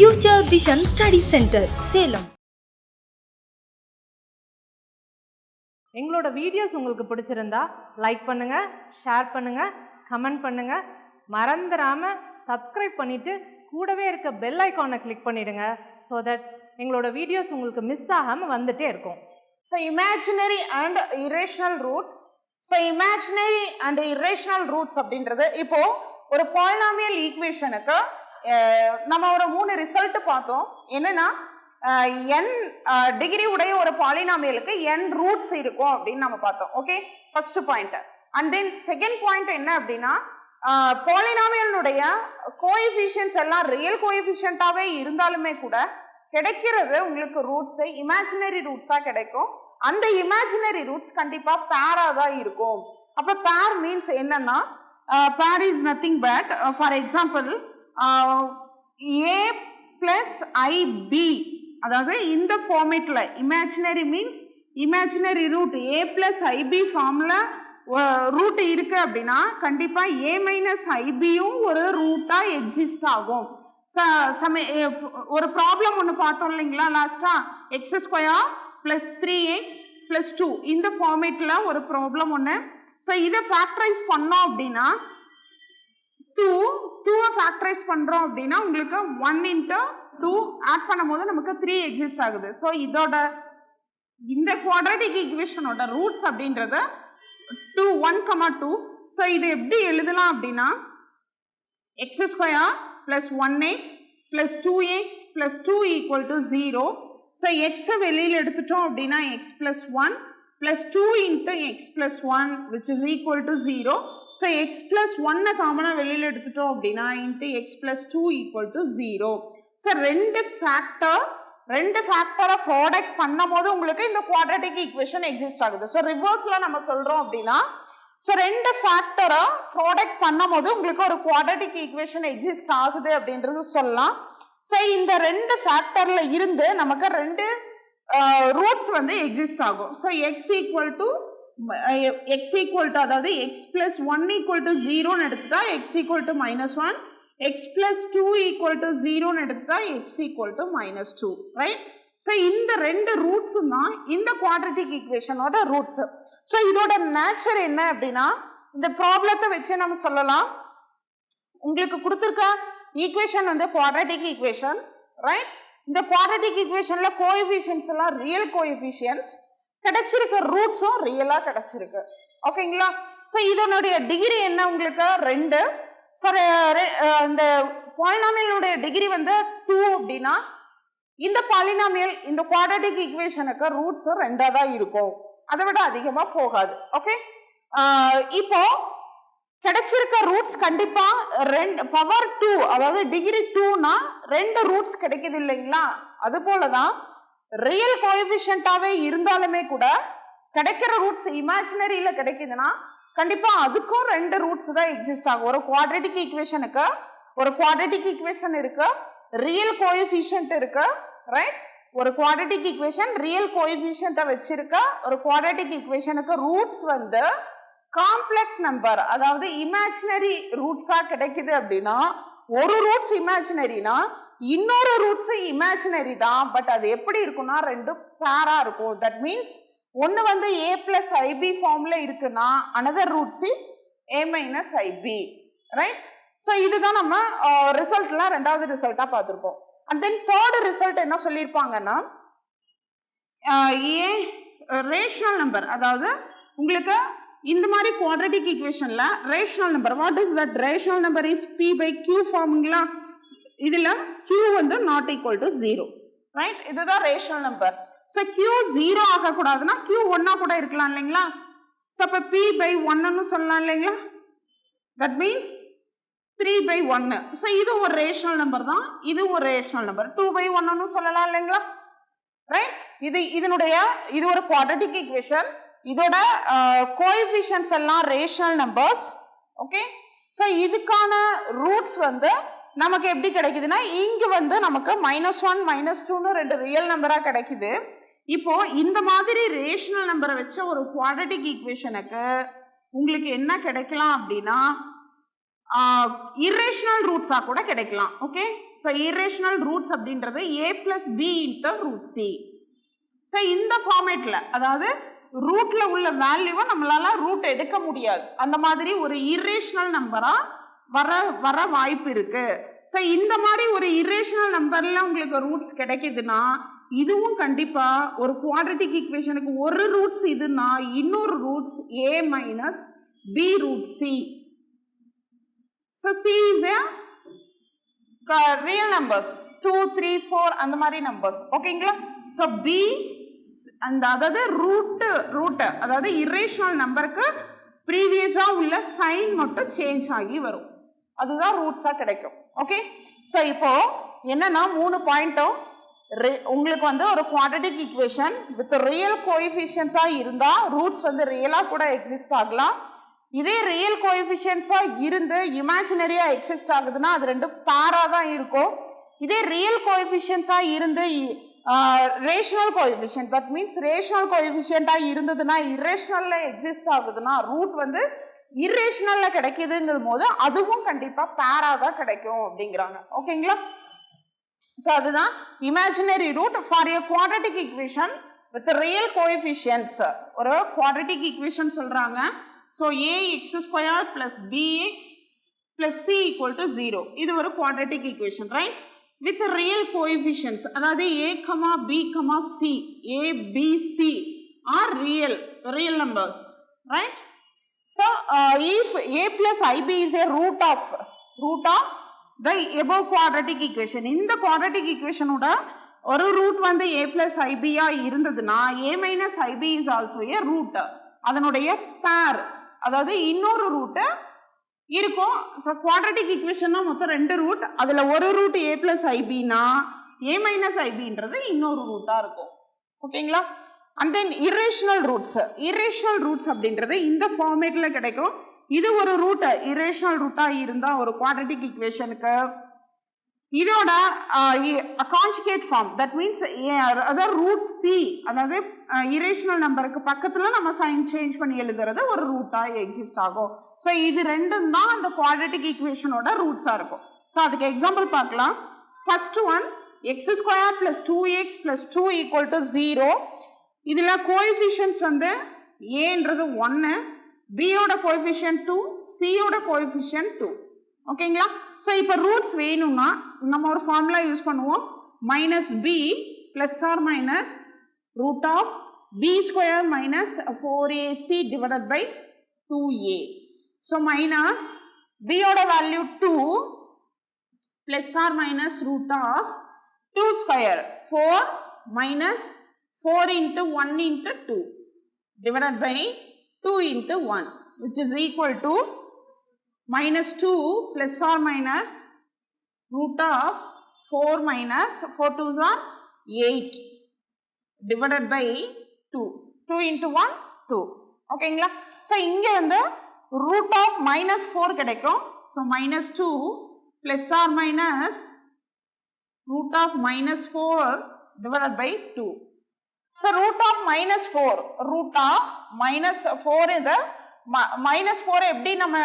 Future Vision Study Center, Salem. எங்களோட videos உங்களுக்கு பிடிச்சிருந்தா லைக் பண்ணுங்க, ஷேர் பண்ணுங்க, கமெண்ட் பண்ணுங்க. மறந்துடாம சப்ஸ்கிரைப் பண்ணிட்டு கூடவே இருக்க பெல் ஐகானை கிளிக் பண்ணிடுங்க. ஸோ தட் எங்களோட வீடியோஸ் உங்களுக்கு மிஸ் ஆகாமல் வந்துட்டே இருக்கும். So imaginary and irrational roots. So imaginary and irrational roots அப்படின்றது இப்போ ஒரு பாலினாமியல் ஈக்குவேஷனுக்கு நம்ம ஒரு 3 ரிசல்ட் பார்த்தோம். என்னன்னா n டிகிரி உடைய ஒரு பாலினாமியலுக்கு n ரூட்ஸ் இருக்கும் அப்படின்னு நம்ம பார்த்தோம். Okay, first point. And then second point என்ன அப்படின்னா பாலினாமியலுடைய கோஎஃபிஷியன்ட்ஸ் எல்லாம் ரியல் கோஎஃபிஷியன்ட்டாவே இருந்தாலுமே கூட கிடைக்கிறது உங்களுக்கு ரூட்ஸ் இமேஜினரி ரூட்ஸா கிடைக்கும். அந்த இமேஜினரி ரூட்ஸ் கண்டிப்பா பேரா தான் இருக்கும். அப்ப பேர் மீன்ஸ் என்னன்னா pair is nothing but for example a plus IB, அதாவது இந்த ஃபார்மேட்ல imaginary means imaginary root a plus IB ஃபார்ம்ல ரூட் இருக்கு அப்படின்னா கண்டிப்பா a மைனஸ் IBயும் ஒரு ரூட்டா எக்ஸிஸ்ட் ஆகும். ஒரு ப்ராப்ளம் ஒன்று பார்த்தோம் இல்லைங்களா லாஸ்டா, X square plus 3x plus 2 இந்த ஃபார்மேட்ல ஒரு ப்ராப்ளம் ஒன்று. ஸோ இதை ஃபேக்டரைஸ் பண்ணோம் அப்படின்னா 2 ஃபேக்டரைஸ் பண்றோம் அப்படின்னா உங்களுக்கு 1 into 2 ஆட் பண்ணும்போது நமக்கு 3 எக்ஸிஸ்ட் ஆகுது. ஸோ இதோட இந்த குவாட்ராட்டிக் ஈக்குவேஷனோட ரூட்ஸ் அப்படின்றது 2 1, 2. ஸோ இது எப்படி எழுதலாம் அப்படின்னா X square plus 1x plus 2x plus 2 equal to 0. So எக்ஸை வெளியில் எடுத்துட்டோம் அப்படின்னா X plus 1 plus 2 into X plus 1 which is equal to 0. So X plus 1 காமனாக வெளியில் எடுத்துட்டோம் அப்படின்னா into X plus 2 equal to 0. So ரெண்டு ஃபேக்டரை ப்ராடக்ட் பண்ணும் போது உங்களுக்கு இந்த குவாட்ராட்டிக் ஈக்குவேஷன் எக்ஸிஸ்ட் ஆகுது. ஸோ ரிவர்ஸ்ல நம்ம சொல்றோம் அப்படின்னா ஸோ ரெண்டு ஃபேக்டரை ப்ராடக்ட் பண்ணும் போது உங்களுக்கு ஒரு குவாட்ராட்டிக் ஈக்குவேஷன் எக்ஸிஸ்ட் ஆகுது அப்படின்றது சொல்லலாம். ஸோ இந்த ரெண்டு ஃபேக்டர்ல இருந்து நமக்கு ரெண்டு ரூட்ஸ் வந்து எக்ஸிஸ்ட் ஆகும். ஸோ எக்ஸ் ஈக்குவல் டு அதாவது எக்ஸ் பிளஸ் 1 ஈக்குவல் டு 0ன்னு எடுத்துட்டா x equal to -1, x plus 2 equal to 0ன்னு எடுத்துட்டா x equal to -2, right? So இந்த ரெண்டு ரூட்ஸ் தான் இந்த குவாட்ராட்டிக் ஈக்குவேஷனோட ரூட்ஸ். ஸோ இதோட நேச்சர் என்ன அப்படின்னா இந்த ப்ராப்ளத்தை வச்சு நம்ம சொல்லலாம். உங்களுக்கு கொடுத்துருக்க ஈக்குவேஷன் வந்து குவாட்ராட்டிக் ஈக்குவேஷன், ரைட்? இந்த குவாட்ராட்டிக் ஈக்குவேஷன்ல கோஎஃபிஷியன்ட்ஸ் எல்லாம் ரியல் கோஎஃபிஷியன்ட்ஸ், கிடைச்சிருக்க ரூட்ஸும் ரியலா கிடைச்சிருக்கு. ஓகேங்களா? ஸோ இதனுடைய டிகிரி என்ன உங்களுக்கு 2. ஸோ இந்த பாலினாமியலுடைய டிகிரி வந்து 2 அப்படின்னா இந்த பாலினாமியல் இந்த குவாட்ராட்டிக் ஈக்குவேஷனுக்கு ரூட்ஸ் 2 தான் இருக்கும், அதை விட அதிகமா போகாது. ஓகே, இப்போ கிடைச்சிருக்க ரூட்ஸ் கண்டிப்பா பவர் 2 அதாவது டிகிரி 2னா 2 ரூட்ஸ் கிடைக்குது இல்லைங்களா? அது போலதான் ரியல் கோஎஃபிஷியன்ட்டாவே இருந்தாலுமே கூட கிடைக்கிற ரூட்ஸ் இமேஜினரியில கிடைக்குதுன்னா கண்டிப்பா அதுக்கும் 2 ரூட்ஸ் தான் எக்ஸிஸ்ட் ஆகும். ஒரு குவாட்ராட்டிக் ஈக்குவேஷன் இருக்கு, ரியல் கோஎஃபிஷியன்ட் இருக்கு, ரைட்? ஒரு குவாட்ராட்டிக் ஈக்குவேஷன் ரியல் கோஎஃபிஷியன்ட்டை வச்சிருக்க ஒரு குவாட்ராட்டிக் ஈக்குவேஷனுக்கு ரூட்ஸ் வந்து காம்ப்ளெக்ஸ் நம்பர் அதாவது இமேஜினரி ரூட்ஸா கிடைக்குது அப்படின்னா ஒரு ரூட்ஸ் இமேஜினரினா இன்னொரு ரூட்ஸ் இமேஜினரி தான், பட் அது எப்படி இருக்கும்னா 2 பேரா இருக்கும். தட் மீன்ஸ் ஒன்னு வந்து a பிளஸ் IB ஃபார்ம்ல இருக்குன்னா another roots is a minus IB, right? So இதுதான் நம்ம ரிசல்ட்ல ரெண்டாவது ரிசல்ட்டா பார்த்துருப்போம். அண்ட் தென் தேர்ட் ரிசல்ட் என்ன சொல்லியிருப்பாங்கன்னா a ரேஷனல் நம்பர், அதாவது உங்களுக்கு இந்த மாதிரி குவாட்ராட்டிக் ஈக்குவேஷன்ல rational number, what is that rational number is p/q ஃபார்முங்களா. இதுல q வந்து நாட் ஈக்குவல் டு 0, ரைட்? இதுதான் ரேஷனல் நம்பர். ஸோ q 0 ஆகக்கூடாதுன்னா q 1 கூட இருக்கலாம் இல்லைங்களா? ஸோ அப்போ p/1ன்னு சொல்லலாம் இல்லைங்களா? That means 3/1. ஸோ இது ஒரு ரேஷனல் நம்பர் தான், இது ஒரு ரேஷனல் நம்பர் 2/1ன்னு சொல்லலாம் இல்லைங்களா? ரைட்? இது ஒரு குவாட்ராட்டிக் ஈக்குவேஷன், இதோட கோஎஃபிஷியன்ட்ஸ் எல்லாம் ரேஷனல் நம்பர்ஸ். ஓகே, ஸோ இதுக்கான ரூட்ஸ் வந்து நமக்கு எப்படி கிடைக்குதுன்னா இங்க வந்து நமக்கு -1 -2ன்னு 2 ரியல் நம்பரா கிடைக்குது. இப்போ இந்த மாதிரி ரேஷனல் நம்பரை வச்ச ஒரு குவாட்ராட்டிக் ஈக்குவேஷனுக்கு உங்களுக்கு என்ன கிடைக்கலாம் அப்படின்னா irrational ரூட்ஸா கூட கிடைக்கலாம். ஓகே, ஸோ irrational ரூட்ஸ் அப்படின்றது a plus b into root c. So இந்த ஃபார்மேட்ல, அதாவது ரூட்ல உள்ள வேல்யூவை நம்மளால ரூட் எடுக்க முடியாது, அந்த மாதிரி ஒரு irrational நம்பரா வர வாய்ப்பு இருக்கு. ஸோ இந்த மாதிரி ஒரு irrational நம்பர்ல உங்களுக்கு ரூட்ஸ் கிடைக்குதுன்னா இதுவும் கண்டிப்பா ஒரு குவாட்ரட்டிக் ஈக்குவேஷனுக்கு ஒரு ரூட்ஸ் இதுன்னா இன்னொரு roots a minus b root c. So c is a real numbers 2 3 4 அந்த மாதிரி numbers. ஓகேங்களா? so b அந்த அதாவது ரூட் அதாவது irrational நம்பருக்கு ப்ரீவியஸா உள்ள சைன் மட்டும் சேஞ்ச் ஆகி வரும், அதுதான் ரூட்ஸா கிடைக்கும். ஓகே, ஸோ இப்போ என்னன்னா 3 பாயிண்ட்டும் உங்களுக்கு வந்து ஒரு குவாட்ரட்டிக் ஈக்குவேஷன் வித் ரியல் கோஎஃபிஷியன்ஸா இருந்தா ரூட்ஸ் வந்து ரியலா கூட எக்ஸிஸ்ட் ஆகலாம். இதே ரியல் கோஎஃபிஷியன்ஸா இருந்து இமேஜினரியா எக்ஸிஸ்ட் ஆகுதுன்னா அது ரெண்டும் பேரா தான் இருக்கும். இதே ரியல் கோஎஃபிஷியன்ஸா இருந்து rational coefficient, that means rational கோஎஃபிஷியன்ட்டா இருந்ததுன்னா இரேஷனல்ல எக்ஸிஸ்ட் ஆகுதுன்னா ரூட் வந்து இரேஷனல்ல கிடைக்குதுங்கும் போது அதுவும் கண்டிப்பா பேரா தான் கிடைக்கும் அப்படிங்கிறாங்க. ஓகேங்களா? ஸோ அதுதான் imaginary root for a quadratic equation with real coefficients. ஒரு குவாட்ரட்டிக் ஈக்குவேஷன் சொல்றாங்க. So ax square plus bx plus c equal to 0, இது ஒரு quadratic equation, right? With real coefficients, அதாவது a, b, c, a, b, c are real numbers, right? So if a plus ib is a root of the above quadratic equation, இந்த quadratic equation ஓட ஒரு root வந்து a plus ib ஆ இருந்ததுன்னா a minus ib is also a root, அதனுடைய பேர், அதாவது இன்னொரு root இருக்கும். ஸோ குவாட்ரட்டிக் ஈக்குவேஷன்னா மொத்தம் 2 ரூட், அதுல ஒரு ரூட் a plus ib னா a minus ibன்றது இன்னொரு ரூட்டா இருக்கும். ஓகேங்களா? அண்ட் தென் இரேஷனல் ரூட்ஸ் அப்படின்றது இந்த ஃபார்மேட்ல கிடைக்கும். இது ஒரு ரூட் இரேஷனல் ரூட்டா இருந்தா ஒரு குவாட்ரட்டிக் ஈக்குவேஷனுக்கு இதோட கான்ஜுகேட் ஃபார்ம், தட் மீன்ஸ் அதாவது ரூட் சி, அதாவது இரேஷனல் நம்பருக்கு பக்கத்துல நம்ம சைன் சேஞ்ச் பண்ணி எழுதுறது ஒரு ரூட்டா எக்ஸிஸ்ட் ஆகும். ஸோ இது ரெண்டும் தான் அந்த குவாட்ரட்டிக் ஈக்குவேஷனோட ரூட்ஸா இருக்கும். ஸோ அதுக்கு எக்ஸாம்பிள் பார்க்கலாம். First one X square plus 2x plus 2 equal to 0. இதுல கோஎஃபிஷியன்ட்ஸ் வந்து ஏன்றது 1, பியோட கோஎஃபிஷியன்ட் 2, சியோட கோஎஃபிஷியன்ட் 2. ஓகேங்களா? ஸோ இப்போ ரூட்ஸ் வேணும்னா நம்ம ஒரு ஃபார்முலா யூஸ் பண்ணுவோம். Minus b plus or minus root of b square minus 4ac divided by 2a. So minus பியோட value 2 plus or minus root of 2 square 4 minus 4 into 1 into 2 divided by 2 into 1, which is equal to minus 2 plus or minus root of 4 minus 4 2s are 8 divided by 2. 2 into 1 2. ஓகேங்களா? So இங்கே வந்து root of minus 4 கிடைக்கும். So minus 2 plus or minus root of minus 4 divided by 2. So root of minus 4 இந்த minus 4 எப்படி நம்ம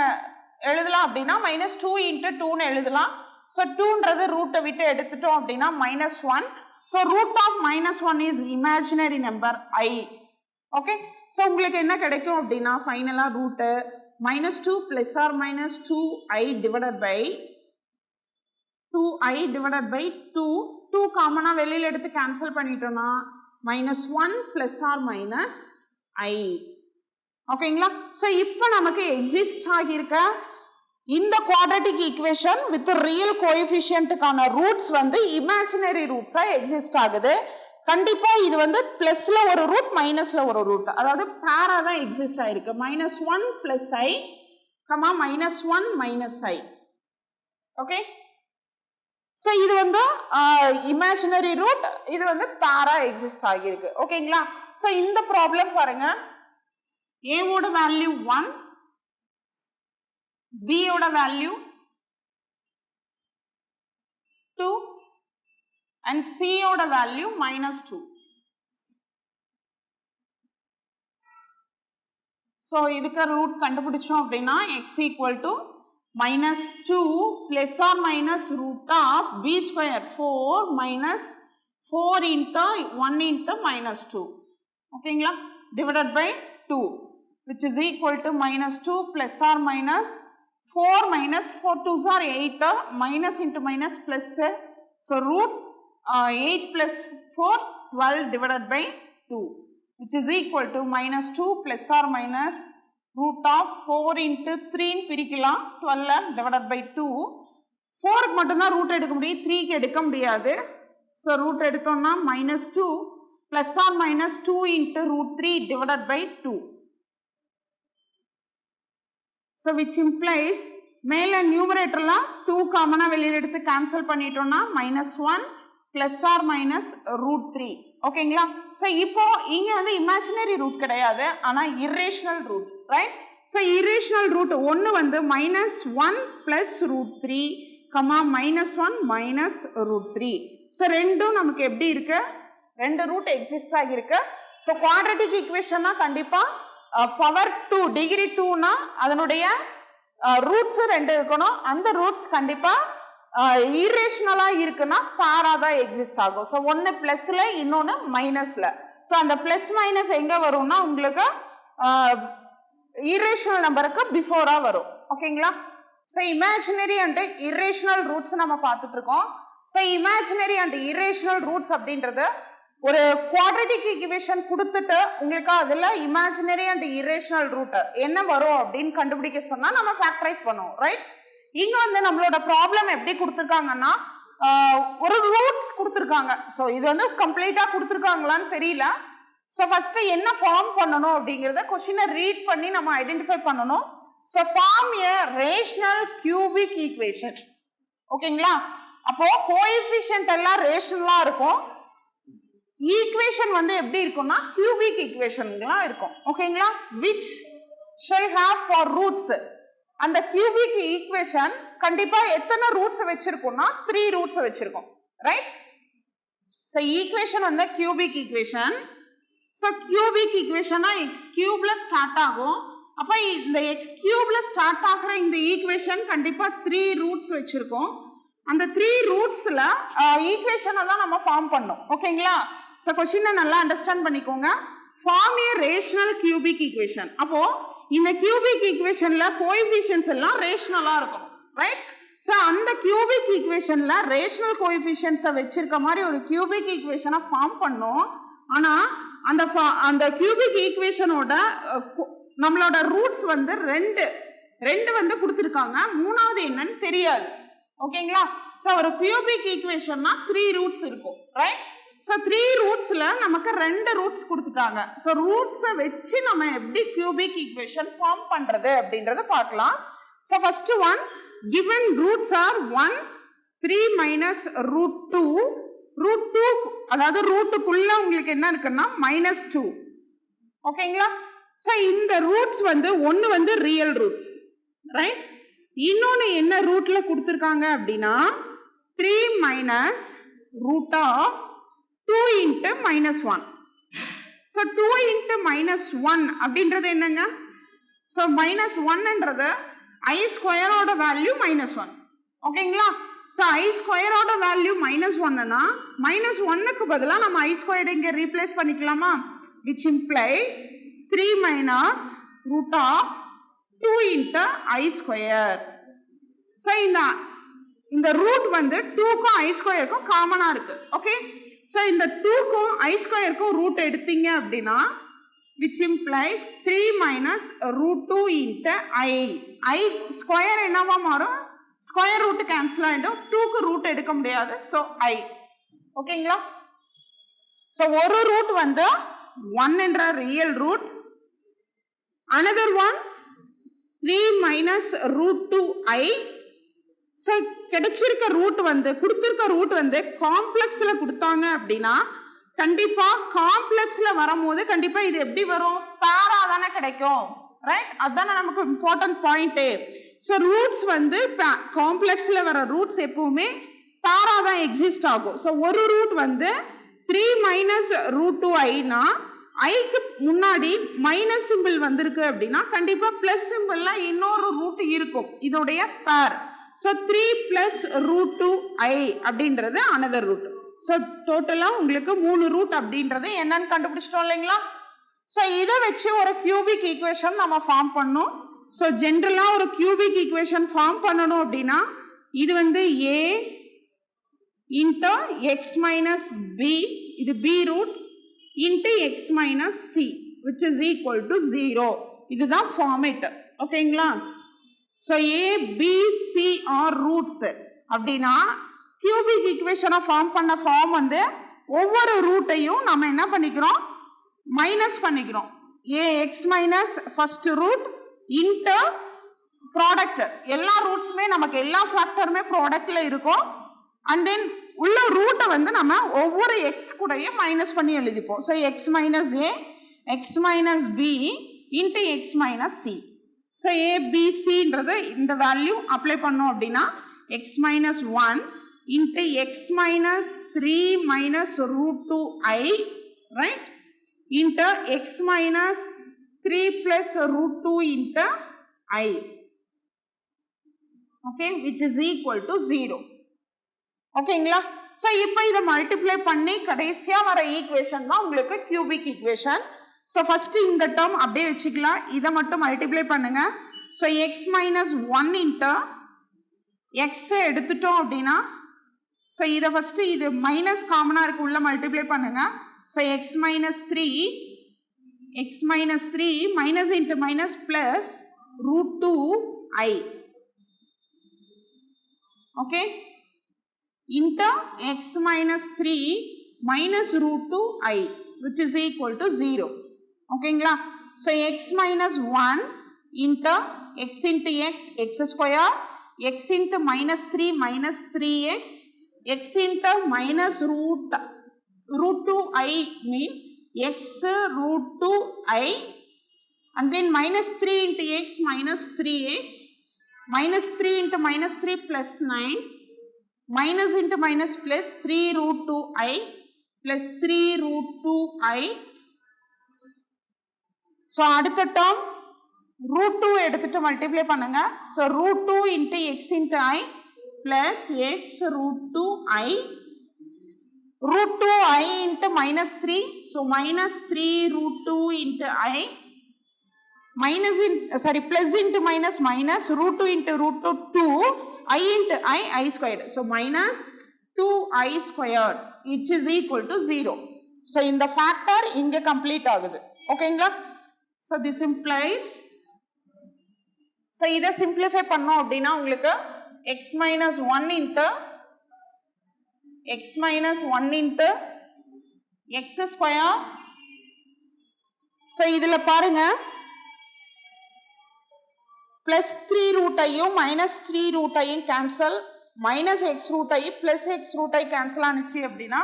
எழுதலாம் அப்படின்னா minus 2 into 2 எழுதலாம். ஸோ 2ன்றது ரூட்டை விட்டு எடுத்துட்டோம் அப்படின்னா minus 1. So root of minus 1 is imaginary number I. Okay, so உங்களுக்கு என்ன கிடைக்கும் அப்படின்னா ஃபைனலாக route minus 2 plus or minus 2i divided by 2 காமனாக வெளியில் எடுத்து கேன்சல் பண்ணிட்டோம்னா minus 1 plus or minus I. ஓகேங்களா? ஸோ இப்போ நமக்கு எக்ஸிஸ்ட் ஆகியிருக்க இந்த குவாட்ரட்டிக் ஈக்குவேஷன் வித் ரியல் கோஎஃபிஷியன்ட்டுக்கான ரூட்ஸ் வந்து இமேஜினரி ரூட்ஸா எக்ஸிஸ்ட் ஆகுது. கண்டிப்பா இது வந்து பிளஸ்ல ஒரு ரூட் மைனஸ்ல ஒரு ரூட், அதாவது பேரா தான் எக்ஸிஸ்ட் ஆயிருக்கு. -1 + i, -1 - i. ஓகே, ஸோ இது வந்து இமேஜினரி ரூட், இது வந்து பேரா எக்ஸிஸ்ட் ஆகியிருக்கு. ஓகேங்களா? ஸோ இந்த ப்ராப்ளம் பாருங்க. ஏவோட வேல்யூ 1, பியோட வேல்யூ 2 and சியோட வேல்யூ -2. ஸோ இதுக்கு ரூட் கண்டுபிடிச்சோம் அப்படின்னா x = minus 2 plus or minus root of b square 4 minus 4 into 1 into minus 2. ஓகேங்களா, divided by 2 which is equal to minus 2 plus or minus 4 minus 4 2s are 8 minus into minus plus. So root 8 plus 4 12 divided by 2 which is equal to minus 2 plus or minus root of 4 into 3 ன்னு பிரிக்கலாம் 12 divided by 2. 4க்கு மட்டும்தான் root எடுக்க முடியும், 3க்கு எடுக்க முடியாது. So root எடுத்தோம்னா minus 2 plus or minus 2 into root 3 divided by 2. So which implies மேல நியூமரேட்டர்லாம் 2 காமனாக வெளியில் எடுத்து கேன்சல் பண்ணிட்டோம்னா minus 1 plus or minus root 3. ஓகேங்களா, ஸோ இப்போ இங்கே வந்து இமேஜினரி ரூட் கிடையாது, ஆனால் irrational root, right? So irrational root ஒன்று வந்து minus 1 plus root 3 comma minus 1 minus root 3. So ரெண்டும் நமக்கு எப்படி இருக்கு, ரெண்டு ரூட் எக்ஸிஸ்ட் ஆகியிருக்கு. ஸோ குவாட்ரட்டிக் ஈக்குவேஷன்னா கண்டிப்பாக பவர் 2 டிகிரி 2னா அதனுடைய ரூட்ஸ் ரெண்டு இருக்கணும். அந்த ரூட்ஸ் கண்டிப்பாக இரேஷனலாக இருக்குன்னா பேராக தான் எக்ஸிஸ்ட் ஆகும். ஸோ ஒன்று ப்ளஸில் இன்னொன்று மைனஸில். ஸோ அந்த ப்ளஸ் மைனஸ் எங்கே வரும்னா உங்களுக்கு இரேஷனல் நம்பருக்கு பிஃபோராக வரும். ஓகேங்களா, so imaginary and irrational roots நம்ம பார்த்துட்டு இருக்கோம். So imaginary and irrational roots அப்படின்றது ஒரு குவாட்ரட்டிக் ஈக்குவேஷன் கொடுத்துட்டு உங்களுக்கு அதில் இமேஜினரி அண்ட் இரேஷனல் ரூட் என்ன வரும் அப்படின்னு கண்டுபிடிக்க சொன்னால் நம்ம ஃபேக்டரைஸ் பண்ணுவோம், ரைட்? இங்கே வந்து நம்மளோட ப்ராப்ளம் எப்படி கொடுத்துருக்காங்கன்னா ஒரு ரூட்ஸ் கொடுத்துருக்காங்க. ஸோ இது வந்து கம்ப்ளீட்டாக கொடுத்துருக்காங்களான்னு தெரியல. ஸோ ஃபர்ஸ்ட் என்ன ஃபார்ம் பண்ணணும் அப்படிங்கிறத கொஸ்டினை ரீட் பண்ணி நம்ம ஐடென்டிஃபை பண்ணணும். So form a rational cubic equation. ஓகேங்களா, அப்போ கோஎஃபிஷியன்ட் எல்லாம் ரேஷனலா இருக்கும், ஈக்குவேஷன் வந்து எப்படி இருக்கும்னா கியூபிக் ஈக்குவேஷன்லாம் இருக்கும். ஓகேங்களா, which shall have four roots. அந்த கியூபிக் ஈக்குவேஷன் கண்டிப்பா எத்தனை ரூட்ஸ் வச்சிருக்கோம்னா 3 ரூட்ஸ் வச்சிருக்கோம், ரைட்? ஸோ ஈக்குவேஷன் வந்து கியூபிக் ஈக்குவேஷன். ஸோ கியூபிக் ஈக்குவேஷனா எக்ஸ் கியூப்ல ஸ்டார்ட் ஆகும். அப்போ இந்த எக்ஸ் கியூப்ல ஸ்டார்ட் ஆகிற இந்த ஈக்குவேஷன் கண்டிப்பா 3 ரூட்ஸ் வச்சிருக்கோம். அந்த 3 ரூட்ஸ்ல ஈக்குவேஷனை தான் நம்ம ஃபார்ம் பண்ணோம். ஓகேங்களா, ஸோ கொஸ்டினை நல்லா அண்டர்ஸ்டாண்ட் பண்ணிக்கோங்க. Form a rational cubic equation. அப்போ இந்த கியூபிக் ஈக்குவேஷன்ல கோஎஃபிஷியன்ட்ஸ் எல்லாம் ரேஷனலா இருக்கும், ரைட்? ஸோ அந்த கியூபிக் ஈக்குவேஷன்ல ரேஷனல் கோஎஃபிஷியன்ட்ஸை வச்சிருக்க மாதிரி ஒரு கியூபிக் ஈக்குவேஷனை ஃபார்ம் பண்ணோம். ஆனா அந்த கியூபிக் ஈக்குவேஷனோட நம்மளோட ரூட்ஸ் வந்து ரெண்டு வந்து கொடுத்துருக்காங்க, மூணாவது என்னன்னு தெரியாது. ஓகேங்களா, ஸோ ஒரு கியூபிக் ஈக்குவேஷன்னா 3 ரூட்ஸ் இருக்கும், ரைட்? ஸோ 3 ரூட்ஸ்ல நமக்கு 2 ரூட்ஸ் கொடுத்துட்டாங்க. ஸோ ரூட்ஸை வச்சு நம்ம எப்படி கியூபிக் ஈக்குவேஷன் ஃபார்ம் பண்றது அப்படின்றத பார்க்கலாம். So first one, given roots are 1 3 minus root 2. root 2 அதாவது ரூட்டுக்குள்ள உங்களுக்கு என்ன இருக்குன்னா -2. ஓகேங்களா, ஸோ இந்த ரூட்ஸ் வந்து ஒன்று வந்து ரியல் ரூட்ஸ், ரைட்? இன்னொன்று என்ன ரூட்ல கொடுத்துருக்காங்க அப்படின்னா 3 minus root of 2 into -1. So 2 into -1 அப்படின்றது என்னங்க? ஸோ -1ன்றது I ஸ்கொயரோட வேல்யூ -1. ஓகேங்களா, ஸோ I ஸ்கொயரோட வேல்யூ -1னா -1க்கு பதிலாக நம்ம I ஸ்கொயர்டு இங்கே ரீப்ளேஸ் பண்ணிக்கலாமா? which implies 3 minus root of 2 into I square. So இந்த ரூட் வந்து 2க்கும் I ஸ்கொயருக்கும் காமனாக இருக்கு. ஓகே, ஸோ இந்த 2க்கும் I ஸ்கொயருக்கும் ரூட் எடுத்தீங்க அப்படின்னா which implies 3 minus root 2 into I square என்னவா மாறும்? ஸ்கொயர் ரூட் கேன்சல் ஆகிடும், 2க்கு ரூட் எடுக்க முடியாது, ஸோ I. ஓகேங்களா, ஸோ ஒரு ரூட் வந்து 1 என்ற real root, another one 3 minus root 2I. ஸோ கிடைச்சிருக்க ரூட் வந்து கொடுத்துருக்க ரூட் வந்து காம்ப்ளெக்ஸ்ல கொடுத்தாங்க அப்படின்னா கண்டிப்பா காம்ப்ளெக்ஸ்ல வரும்போது கண்டிப்பா இது எப்படி வரும்? பேரா தானே கிடைக்கும், ரைட்? அதுதானே நமக்கு இம்பார்ட்டன்ட் பாயிண்டே. ஸோ ரூட்ஸ் வந்து காம்ப்ளெக்ஸ்ல வர ரூட்ஸ் எப்பவுமே பேரா தான் எக்ஸிஸ்ட் ஆகும். ஸோ ஒரு ரூட் வந்து 3 minus root 2iனா ஐக்கு முன்னாடி மைனஸ் சிம்பிள் வந்திருக்கு அப்படின்னா கண்டிப்பா பிளஸ் சிம்பிள்ல இன்னொரு ரூட் இருக்கும், இதோடைய பேர். ஸோ 3 பிளஸ் ரூட் 2i அப்படின்றது அனதர் ரூட். ஸோ டோட்டலா உங்களுக்கு 3 ரூட் அப்படின்றது என்னன்னு கண்டுபிடிச்சிட்டோம் இல்லைங்களா? ஸோ இதை வச்சு ஒரு கியூபிக் ஈக்குவேஷன் நம்ம ஃபார்ம் பண்ணோம். ஸோ ஜென்ரலா ஒரு கியூபிக் ஈக்குவேஷன் ஃபார்ம் பண்ணணும் அப்படின்னா இது வந்து a into x minus b, இது b root into x minus c which is equal to 0. இதுதான் ஃபார்மேட். ஓகேங்களா? So a b c are roots அப்படின்னா கியூபிக் ஈக்குவேஷனை ஃபார்ம் பண்ண ஃபார்ம் வந்து ஒவ்வொரு ரூட்டையும் நம்ம என்ன பண்ணிக்கிறோம், மைனஸ் பண்ணிக்கிறோம். A x minus first root into product, எல்லா ரூட்ஸுமே நமக்கு எல்லா ஃபேக்டருமே ப்ராடக்ட்ல இருக்கும். அண்ட் தென் உள்ள ரூட்டை வந்து நம்ம ஒவ்வொரு எக்ஸ் கூடயும் மைனஸ் பண்ணி எழுதிப்போம். So x minus a x minus b into x minus c. So ஏபிசின்றது இந்த வேல்யூ அப்ளை பண்ணோம் அப்படின்னா x minus 1 into x minus 3 minus root 2i, right, into x minus 3 plus root 2 into i, okay, which is equal to 0. ஓகேங்களா? So இப்போ இதை multiply பண்ணி கடைசியாக வர ஈக்குவேஷன் தான் உங்களுக்கு கியூபிக் ஈக்குவேஷன். ஸோ ஃபர்ஸ்ட் இந்த டேர்ம் அப்படியே வச்சுக்கலாம், இதை மட்டும் மல்டிப்ளை பண்ணுங்க. So x minus 1 into X எடுத்துட்டோம் அப்படின்னா ஸோ இதை ஃபர்ஸ்ட் இது மைனஸ் காமனாக இருக்கு உள்ள மல்டிப்ளை பண்ணுங்க. So x minus 3 minus into minus plus root 2i, okay, into x minus 3 minus root 2i which is equal to 0. ஓகேங்களா? So x minus 1 into x into x x square, x into minus 3 minus 3x, x into minus root 2i means x root 2i, and then minus 3 into x minus 3x, minus 3 into minus 3 plus 9, minus into minus plus 3 root 2i plus 3 root 2i. So அடுத்த term root 2 எடுத்துட்டு multiply பண்ணுங்க. So root 2 into x into i plus x root 2i, root 2i into minus 3, so minus 3 root 2 into i, minus in plus into minus minus root 2 into root 2 i into i squared, so minus 2i squared which is equal to 0. So in the factor inge complete ஆகுது. ஓகேங்களா? So this implies, so இதை simplify பண்ணோம் அப்படின்னா உங்களுக்கு x minus 1 into x square. So இதில் பாருங்க plus 3 root ஐயும் minus 3 root ஐயும் cancel, minus x root ஐ plus x root ஐ cancel ஆனிச்சு அப்படின்னா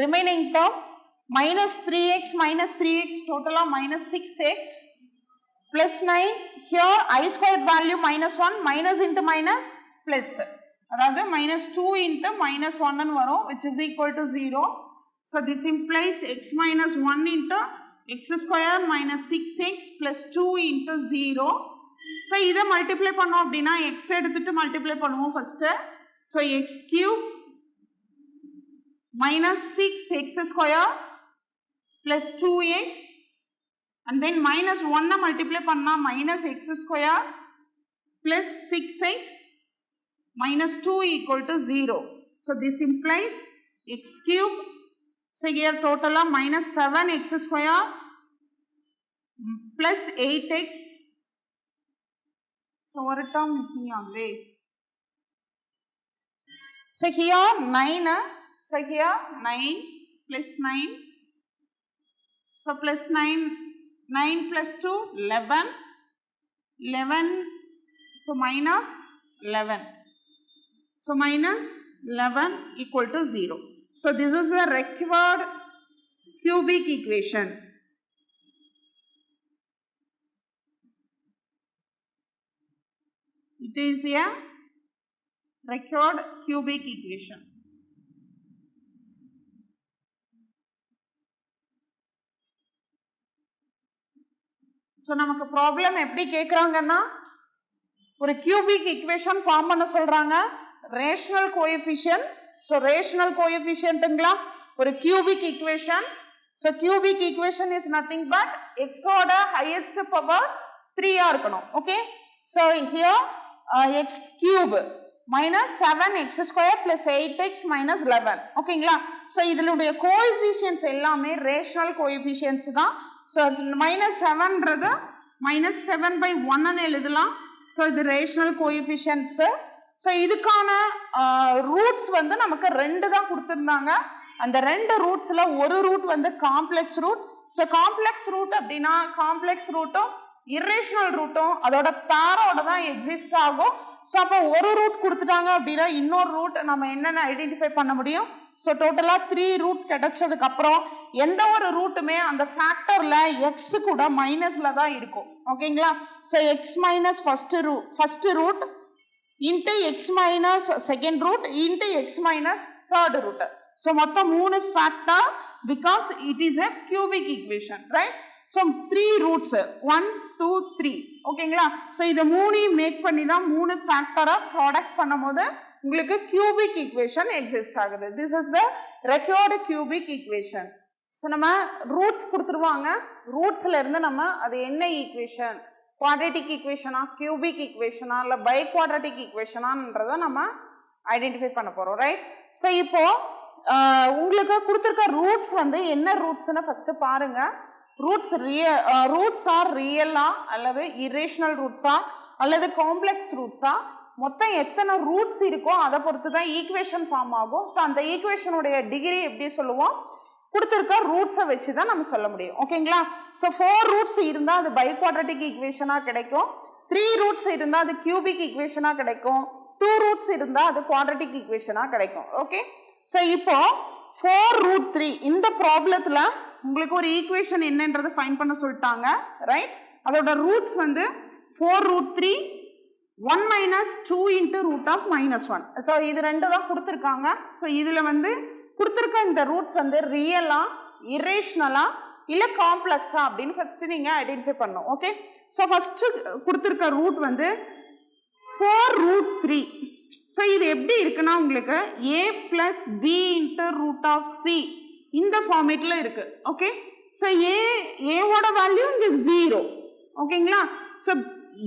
remaining term minus 3x total minus 6x plus 9, here I squared value minus 1, minus into minus plus, அதாவது minus 2 into minus 1 ன்னு வரும் which is equal to 0. So this implies x minus 1 into x square minus 6x plus 2 into 0. So இதை multiply பண்ணோம் அப்படின்னா x எடுத்துட்டு multiply பண்ணுவோம் first. So x cube minus 6x square plus 2x, and then minus 1 multiply பண்ணா minus x square plus 6x minus 2 equal to 0. So this implies x cube, so here total minus 7x square plus 8x. So one term missing ஆகுதே. So here 9, so here 9 plus 9, so plus 9 plus 2 11, so minus 11, so minus 11 equal to 0. So this is the required cubic equation. It is a required cubic equation. So நமக்கு problem எப்படி கேட்குறாங்கன்னா ஒரு cubic equation form பண்ண சொல்றாங்க. Rational coefficient. So rational கோஎஃபிஷியன்ட்டுங்களா ஒரு cubic equation. So cubic equation is nothing but எக்ஸோட highest power 3 இருக்கணும். Okay. So here X cube minus 7x square plus 8x minus 11. ஓகேங்களா. ஸோ இதனுடைய கோஎஃபிஷியன்ட்ஸ் எல்லாமே ரேஷனல் கோஎஃபிஷியன்ட்ஸ் தான். So -7ன்றது -7/1 எழுதலாம். ஸோ இது rational coefficients. So இதுக்கான ரூட்ஸ் வந்து நமக்கு 2 தான் கொடுத்துருந்தாங்க. அந்த 2 ரூட்ஸ்ல ஒரு ரூட் வந்து complex root. So complex root அப்படின்னா காம்ப்ளெக்ஸ் ரூட்டும் இரேஷனல் ரூட்டும் அதோட பேரோட தான் எக்ஸிஸ்ட் ஆகும். ஸோ அப்போ ஒரு ரூட் கொடுத்துட்டாங்க அப்படின்னா இன்னொரு ரூட் நம்ம என்னென்ன ஐடென்டிஃபை பண்ண முடியும். ஸோ டோட்டலாக 3 ரூட் கிடைச்சதுக்கு அப்புறம் எந்த ஒரு ரூட்டுமே அந்த ஃபேக்டர்ல எக்ஸ் கூட மைனஸ்ல தான் இருக்கும். ஓகேங்களா. So x minus first root into x minus second root into x minus third root. So மொத்தம் 3 factor because it is a cubic equation, right. So 3 roots 1 2 3. ஓகேங்களா. ஸோ இதை 3 மேக் பண்ணி தான் 3 ஃபேக்டரை ப்ராடக்ட் பண்ணும் போது உங்களுக்கு கியூபிக் ஈக்குவேஷன் எக்ஸிஸ்ட் ஆகுது. This is the required cubic equation. So நம்ம ரூட்ஸ் கொடுத்துருவாங்க. ரூட்ஸ்ல இருந்து நம்ம அது என்ன ஈக்குவேஷன், குவாட்ரேட்டிக் ஈக்குவேஷனா கியூபிக் ஈக்குவேஷனா இல்லை பை குவாட்ரேட்டிக் ஈக்குவேஷனான்றதை நம்ம ஐடென்டிஃபை பண்ண போறோம், ரைட். ஸோ இப்போ உங்களுக்கு கொடுத்துருக்க ரூட்ஸ் வந்து என்ன ரூட்ஸ்ன்னு ஃபர்ஸ்ட் பாருங்க. ரூட்ஸ் ஆர் ரியலா அல்லது இரேஷனல் ரூட்ஸா அல்லது காம்ப்ளெக்ஸ் ரூட்ஸா, மொத்தம் எத்தனை ரூட்ஸ் இருக்கோ அதை பொறுத்து தான் ஈக்குவேஷன் ஃபார்ம் ஆகும். ஸோ அந்த ஈக்குவேஷனுடைய டிகிரி எப்படி சொல்லுவோம், கொடுத்துருக்க ரூட்ஸை வச்சு தான் நம்ம சொல்ல முடியும். ஓகேங்களா. ஸோ 4 ரூட்ஸ் இருந்தால் அது பை குவாட்ரேட்டிக் ஈக்குவேஷனாக கிடைக்கும். 3 ரூட்ஸ் இருந்தால் அது கியூபிக் ஈக்குவேஷனாக கிடைக்கும். 2 ரூட்ஸ் இருந்தால் அது குவாட்ரேட்டிக் ஈக்குவேஷனாக கிடைக்கும். ஓகே. ஸோ இப்போ 4√3 இந்த ப்ராப்ளத்தில் உங்களுக்கு ஒரு ஈக்குவேஷன் என்னன்றது ஃபைண்ட் பண்ண சொல்லிட்டாங்க, ரைட். அதோட ரூட்ஸ் வந்து 4√3 1 minus 2 into root of -1. So இது 2 தான் கொடுத்துருக்காங்க. ஸோ இதில் வந்து கொடுத்துருக்க இந்த ரூட்ஸ் வந்து ரியலா இரேஷனலா இல்லை காம்ப்ளெக்ஸா அப்படின்னு ஃபர்ஸ்ட் நீங்கள் ஐடென்டிஃபை பண்ணணும். ஓகே. ஸோ ஃபர்ஸ்ட் கொடுத்துருக்க ரூட் வந்து 4√3. ஸோ இது எப்படி இருக்குன்னா உங்களுக்கு a plus b into root of c இந்த ஃபார்மேட்ல இருக்கு. ஓகே. ஸோ ஏவோட வேல்யூ இங்க 0. ஓகேங்களா. So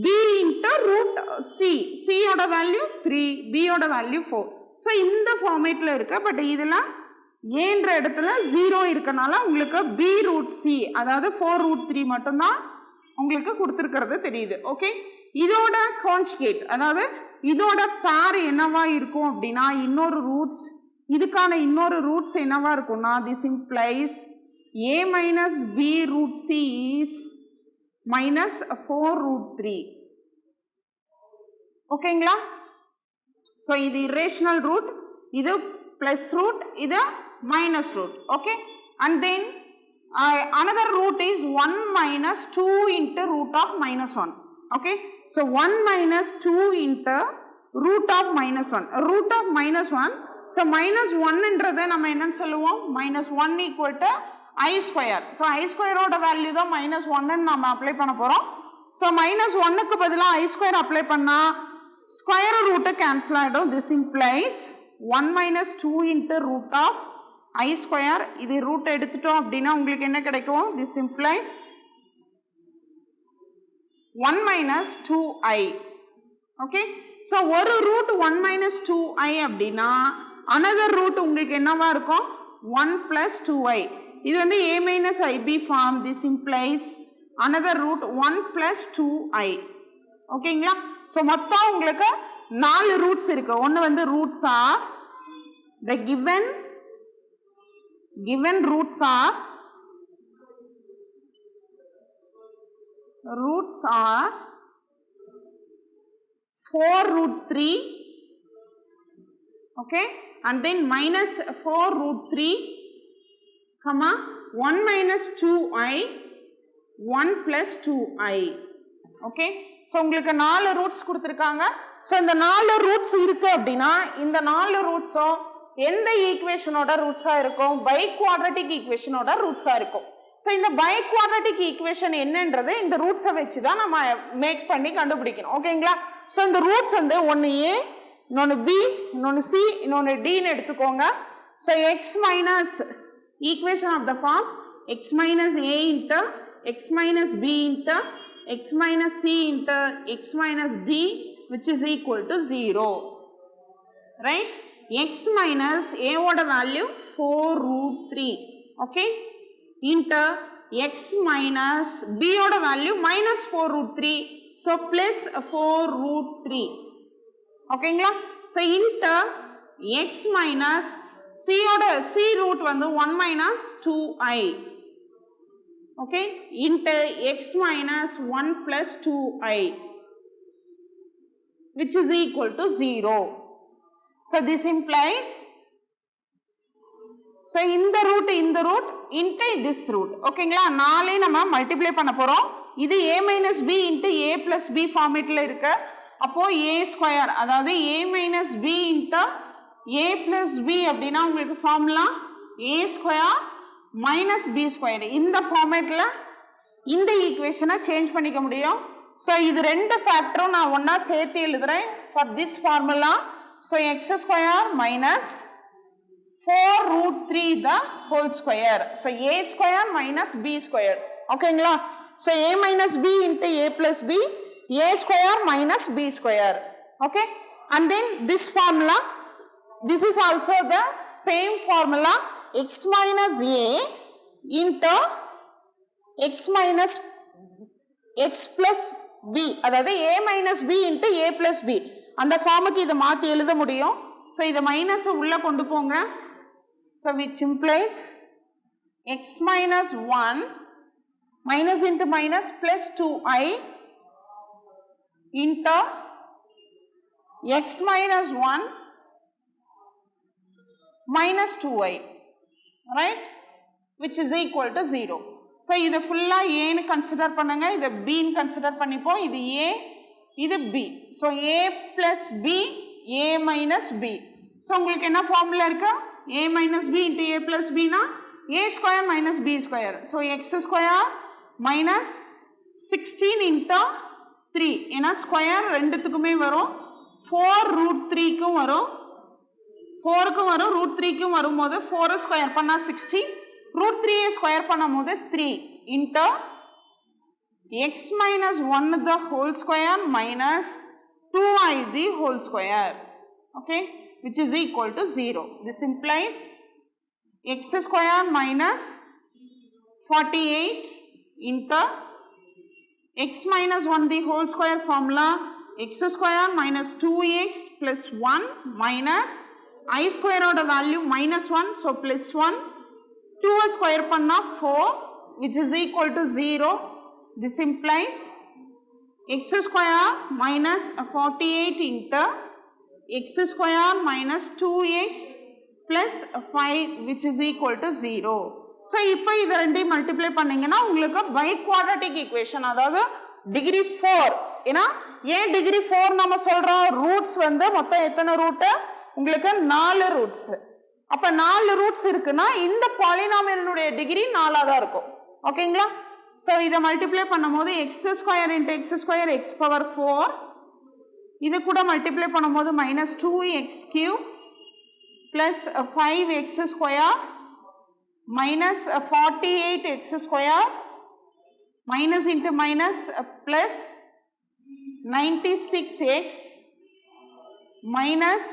b into root c, c ஓட வேல்யூ 3, b ஓட வேல்யூ 4. ஸோ இந்த ஃபார்மேட்ல இருக்கு. பட் இதுல ஏன்ற இடத்துல 0 இருக்கனால உங்களுக்கு b root c அதாவது 4√3 மட்டும்தான் உங்களுக்கு கொடுத்துருக்கிறது தெரியுது. ஓகே. இதோட கான்ஜுகேட் அதாவது இதோட பேர் என்னவா இருக்கும் அப்படின்னா இன்னொரு ரூட்ஸ், இதுக்கான இன்னொரு ரூட்ஸ் என்னவா இருக்கும்னா this implies a minus b root c is minus 4√3. ஓகேங்களா. ஸோ இது இரேஷனல் ரூட், இது பிளஸ் ரூட், இது minus root. Okay. And then another root is 1 minus 2 into root of -1. Okay. So 1 minus 2 into root of -1. Root of -1. So -1 என்றதை நம்ம என்னன்னு சொல்லுவோம், -1 equal to I square. So I square ஓட value தான் -1 நம்ம apply பண்ண போறோம். So -1க்கு பதிலாக I square அப்ளை பண்ணா ஸ்கொயர் ரூட்டை கேன்சல் ஆகிடும். This implies 1 minus 2 into root of I square. இது ரூட் எடுத்துட்டோம் அப்படின்னா உங்களுக்கு என்ன கிடைக்கும், this implies 1 minus 2i. Okay. So ஒரு ரூட் 1 minus 2i அப்படின்னா another ரூட் உங்களுக்கு என்னவா இருக்கும் 1 plus 2i. இது வந்து a minus ib form. this implies another root 1 plus 2i. ஓகேங்களா. ஸோ மொத்தம் உங்களுக்கு 4 ரூட்ஸ் இருக்கு. ஒன்று வந்து roots R the given roots are 4√3, okay, and then minus 4√3, comma 1 minus 2i, 1 plus 2i. okay. So உங்களுக்கு 4 roots கொடுத்துருக்காங்க. ஸோ இந்த 4 roots இருக்கு அப்படின்னா இந்த 4 ரூட்ஸும் எந்த ஈக்குவேஷனோட ரூட்ஸா இருக்கும், பை குவாட்ரேட்டிக் ஈக்குவேஷனோட ரூட்ஸா இருக்கும். ஸோ இந்த பை குவாட்ரட்டிக் ஈக்குவேஷன் என்னன்றது இந்த ரூட்ஸை வச்சு தான் நம்ம மேக் பண்ணி கண்டுபிடிக்கணும். ஓகேங்களா? ஸோ இந்த ரூட்ஸ் வந்து ஒன்று ஏ, இன்னொன்று பி, இன்னொன்று சி, இன்னொன்று டின்னு எடுத்துக்கோங்க. So x minus equation of the form x minus a into x minus b into x minus c into x minus d which is equal to 0. Right? X minus A oda value 4 root 3. Okay? Into X minus B oda value minus 4 root 3. So plus 4 root 3. Okay? So into X minus C oda C root வந்து 1 minus 2i. Okay? Into X minus 1 plus 2i. Which is equal to 0. So this implies, so in the root into this root. Okay, நாலே நம்ம multiply பண்ண போறோம். இது a minus b into a plus b formatல இருக்கு. அப்போ a square, அதாவது a minus b into a plus b அப்படினா உங்களுக்கு formula a square minus b square. இந்த ஃபார்மேட்ல இந்த ஈக்குவேஷனை சேஞ்ச் பண்ணிக்க முடியும். So இது ரெண்டு ஃபேக்டரும் நான் ஒண்ணா சேர்த்து எழுதுறேன் for this formula. So x square minus 4 root 3 the whole square. So a square minus b square. ஓகேங்களா? So a minus b into a plus b, a square minus b square. Okay? And then this formula, this is also the same formula, x minus a into x minus x plus b, அதாவது a minus b into a plus b. அந்த ஃபார்முக்கு இதை மாற்றி எழுத முடியும். So இதை மைனஸை உள்ளே கொண்டு போங்க. So which implies x minus 1 minus into minus plus 2i into x minus 1 minus 2i, right? Which is equal to 0. So இது ஃபுல்லா ஏன்னு கன்சிடர் பண்ணுங்க, இதை பின்னு கன்சிடர் பண்ணிப்போம். இது ஏ, இது b. So a plus b, a minus b. So உங்களுக்கு என்ன ஃபார்முலா இருக்கு? A minus b into a plus பினா a square minus b square. So x square minus 16 into 3. ஏன்னா ஸ்கொயர் ரெண்டுத்துக்குமே வரும். 4 ரூட் 3க்கும் வரும், 4க்கும் வரும், ரூட் 3க்கும் வரும்போது 4 ஸ்கொயர் பண்ணால் 16, root 3 square பண்ணும்போது 3 into x minus 1 the whole square minus 2i the whole square. Okay? Which is equal to 0. This implies x square minus 48 into x minus 1 the whole square formula, x square minus 2x plus 1 minus I square oda value minus 1, so plus 1. 2 square panna 4, which is equal to 0. This implies x square minus 48 into x square minus 2x plus 5, which is equal to 0. So இப்போ இத ரெண்டையும் multiply பண்ணீங்கன்னா உங்களுக்கு by quadratic equation, அதாவது degree 4. ஏன்னா ஏன் degree 4 நம்ம சொல்றோம்? ரூட்ஸ் வந்து மொத்தம் எத்தனை ரூட்? உங்களுக்கு 4 ரூட்ஸ். அப்ப 4 ரூட்ஸ் இருக்குன்னா இந்த பாலினாமியலுடைய டிகிரி 4ஆ தான் இருக்கும். ஓகேங்களா? சோ இத மல்டிப்ளை பண்ணும்போது x square into x square x power 4, இது கூட மல்டிப்ளை பண்ணும்போது minus 2x cube plus 5x square minus 48x square minus into minus plus 96x minus,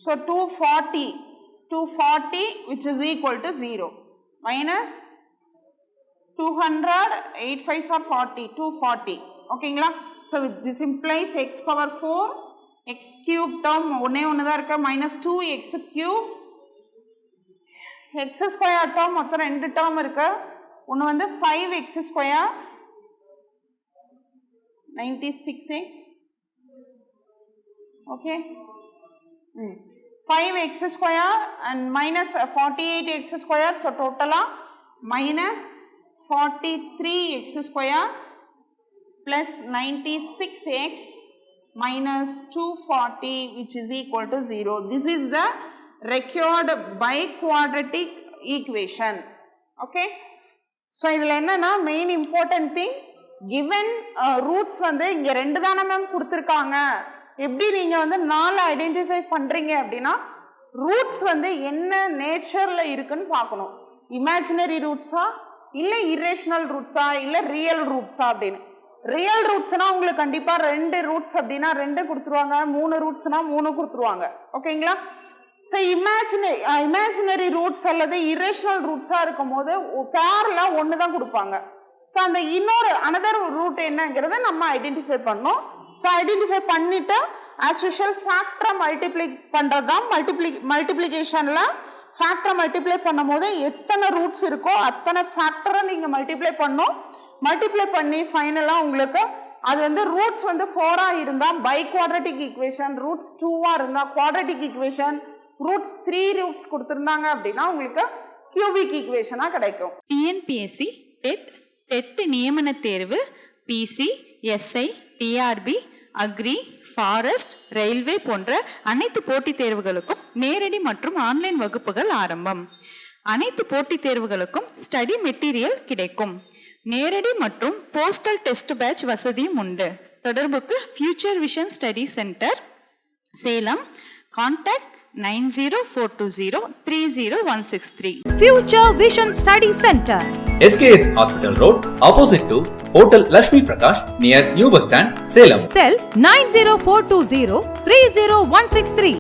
so 240 which is equal to 0 minus 200, 8 5s are 40, 240. ஓகேங்களா? so this implies x power 4, x cube term ஒண்ணே ஒண்ணுதான் இருக்கு, minus 2x cube, x square term மொத்தம் 2 term இருக்கு. ஒன்னு வந்து 5x square 96x, okay, 5x square and minus 48x square, so total minus 43x square plus 96x minus 240 which is equal to 0. This is the required biquadratic equation. Okay, so இதில் என்னன்னா main important thing, given roots வந்து இங்கே 2 தானே ma'am கொடுத்துருக்காங்க, எப்படி நீங்கள் வந்து 4 identify பண்ணுறீங்க அப்படின்னா ரூட்ஸ் வந்து என்ன நேச்சரில் இருக்குன்னு பார்க்கணும். இமேஜினரி ரூட்ஸா இல்லை இரேஷனல் ரூட்ஸா இல்லை ரியல் ரூட்ஸா அப்படின்னு. ரியல் ரூட்ஸ்னா உங்களுக்கு கண்டிப்பாக 2 ரூட்ஸ் அப்படின்னா 2 கொடுத்துருவாங்க, 3 ரூட்ஸ்னா 3 கொடுத்துருவாங்க. ஓகேங்களா? ஸோ இமேஜினரி ரூட்ஸ் அல்லது இரேஷனல் ரூட்ஸாக இருக்கும் போது பேரில் 1 தான் கொடுப்பாங்க. ஸோ அந்த அனதர் ரூட் என்னங்கிறத நம்ம ஐடென்டிஃபை பண்ணோம். ஸோ ஐடென்டிஃபை பண்ணிவிட்டு ஆஸ் யூஷுவல் ஃபேக்டரை மல்டிப்ளை பண்ணுறது தான். மல்டிப்ளிகேஷனில் ஃபேக்டரை மல்டிப்ளை பண்ணும் போது எத்தனை ரூட்ஸ் இருக்கோ அத்தனை ஃபேக்டரை நீங்கள் மல்டிப்ளை பண்ணோம். மல்டிப்ளை பண்ணி ஃபைனலாக உங்களுக்கு அது வந்து ரூட்ஸ் வந்து 4 இருந்தால் பை குவாட்ரட்டிக் ஈக்குவேஷன், ரூட்ஸ் 2 இருந்தால் குவாட்ரட்டிக் ஈக்குவேஷன், ரூட்ஸ் 3 ரூட்ஸ் கொடுத்துருந்தாங்க அப்படின்னா உங்களுக்கு கியூபிக் ஈக்குவேஷனாக கிடைக்கும். டிஎன்பிஎஸ்சி, டெட் நியமன தேர்வு, PC, SI, TRB, agri, forest, railway போன்ற அனைத்து போட்டித் தேர்வுகளுக்கும் நேரடி மற்றும் ஆன்லைன் வகுப்புகள் ஆரம்பம். அனைத்து போட்டித் தேர்வுகளுக்கும் ஸ்டடி மெட்டீரியல் கிடைக்கும். நேரடி மற்றும் போஸ்டல் டெஸ்ட் பேட்ச் வசதியும் உண்டு. தொடர்புக்கு future vision study centre, Salem. Contact 9042030163. Future Vision Study Center. SKS Hospital Road, opposite to Hotel Lakshmi Prakash, near New Bus Stand, Salem. Cell 90420 30163.